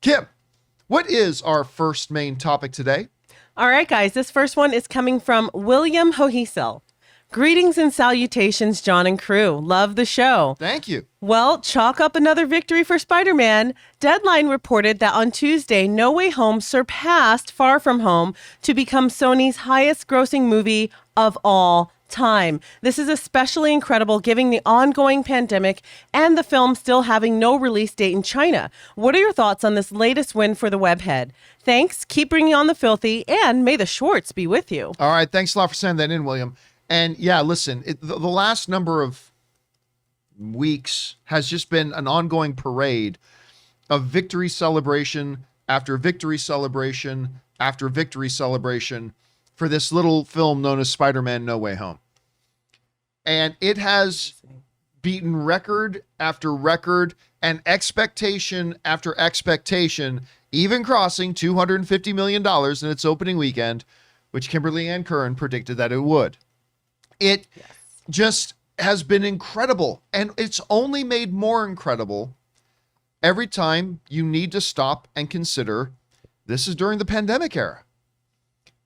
Kim, what is our first main topic today? All right, guys, this first one is coming from William Hoheisel. Greetings and salutations, John and crew. Love the show. Thank you. Well, chalk up another victory for Spider-Man. Deadline reported that on Tuesday, No Way Home surpassed Far From Home to become Sony's highest grossing movie of all time. This is especially incredible given the ongoing pandemic and the film still having no release date in China. What are your thoughts on this latest win for the webhead? Thanks, keep bringing on the filthy, and may the Schwartz be with you. All right, thanks a lot for sending that in, William. And yeah, listen, the last number of weeks has just been an ongoing parade of victory celebration after victory celebration after victory celebration for this little film known as Spider-Man No Way Home. And it has beaten record after record and expectation after expectation, even crossing $250 million in its opening weekend, which Kimberly Ann Curran predicted that it would. It just has been incredible, and it's only made more incredible every time you need to stop and consider this is during the pandemic era.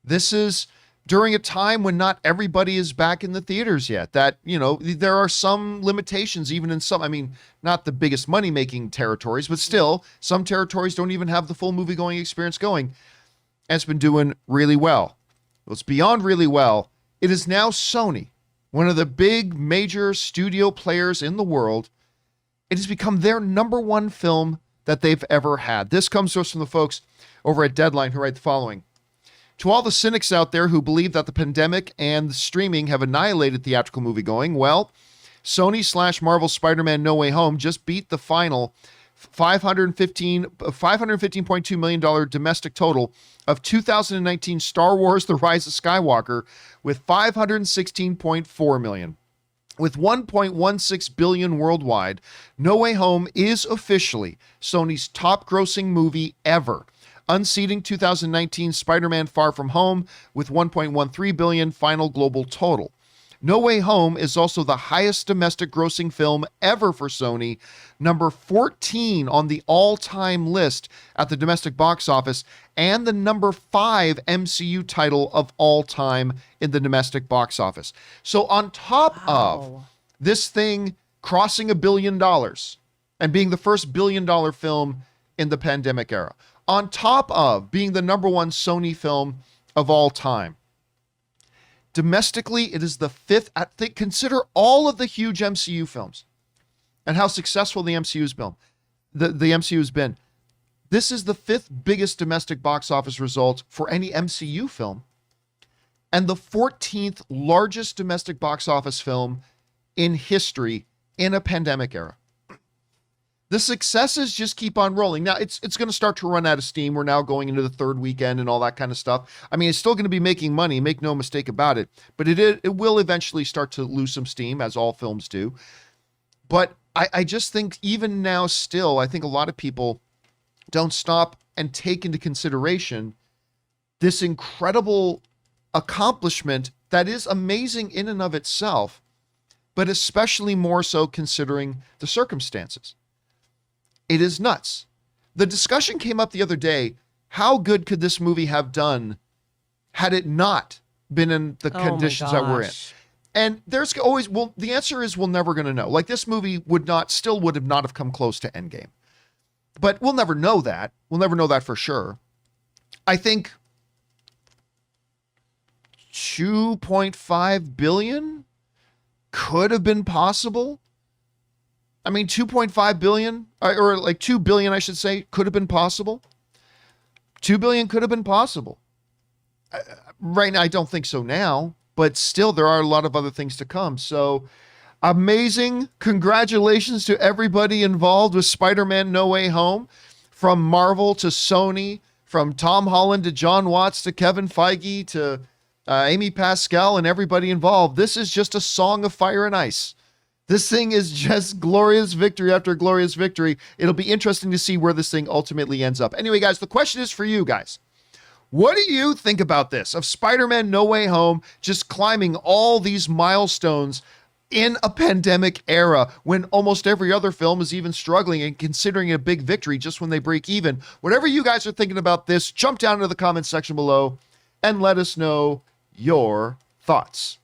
This is during a time when not everybody is back in the theaters yet. That, you know, there are some limitations even in some, I mean, not the biggest money-making territories, but still, some territories don't even have the full movie-going experience going. And it's been doing really well. Well, it's beyond really well. It is now Sony, one of the big major studio players in the world. It has become their number one film that they've ever had. This comes to us from the folks over at Deadline who write the following. To all the cynics out there who believe that the pandemic and the streaming have annihilated theatrical moviegoing, well, Sony/Marvel Spider-Man No Way Home just beat the final $515.2 million domestic total of 2019 Star Wars The Rise of Skywalker with $516.4 million. With $1.16 billion worldwide, No Way Home is officially Sony's top grossing movie ever, unseating 2019 Spider-Man Far From Home with $1.13 billion final global total. No Way Home is also the highest domestic grossing film ever for Sony, number 14 on the all-time list at the domestic box office, and the number 5 MCU title of all time in the domestic box office. So on top of this thing crossing $1 billion and being the first $1 billion film in the pandemic era, on top of being the number one Sony film of all time, domestically, it is the fifth. Consider all of the huge MCU films and how successful the MCU's been. The MCU's been. This is the fifth biggest domestic box office result for any MCU film, and the 14th largest domestic box office film in history in a pandemic era. The successes just keep on rolling. Now, it's going to start to run out of steam. We're now going into the third weekend and all that kind of stuff. I mean, it's still going to be making money, make no mistake about it. But it will eventually start to lose some steam, as all films do. But I just think even now still, I think a lot of people don't stop and take into consideration this incredible accomplishment that is amazing in and of itself, but especially more so considering the circumstances. It is nuts. The discussion came up the other day. How good could this movie have done had it not been in the conditions that we're in? And there's always, well, the answer is we're never going to know. Like, this movie would not have come close to Endgame. But we'll never know that. We'll never know that for sure. I think 2.5 billion could have been possible. I mean, 2.5 billion, or like 2 billion, I should say, could have been possible. 2 billion could have been possible. Right now, I don't think so now, but still, there are a lot of other things to come. So, amazing. Congratulations to everybody involved with Spider-Man No Way Home, from Marvel to Sony, from Tom Holland to John Watts to Kevin Feige to Amy Pascal and everybody involved. This is just a song of fire and ice. This thing is just glorious victory after glorious victory. It'll be interesting to see where this thing ultimately ends up. Anyway, guys, the question is for you guys. What do you think about this? Of Spider-Man No Way Home just climbing all these milestones in a pandemic era when almost every other film is even struggling and considering it a big victory just when they break even. Whatever you guys are thinking about this, jump down into the comments section below and let us know your thoughts.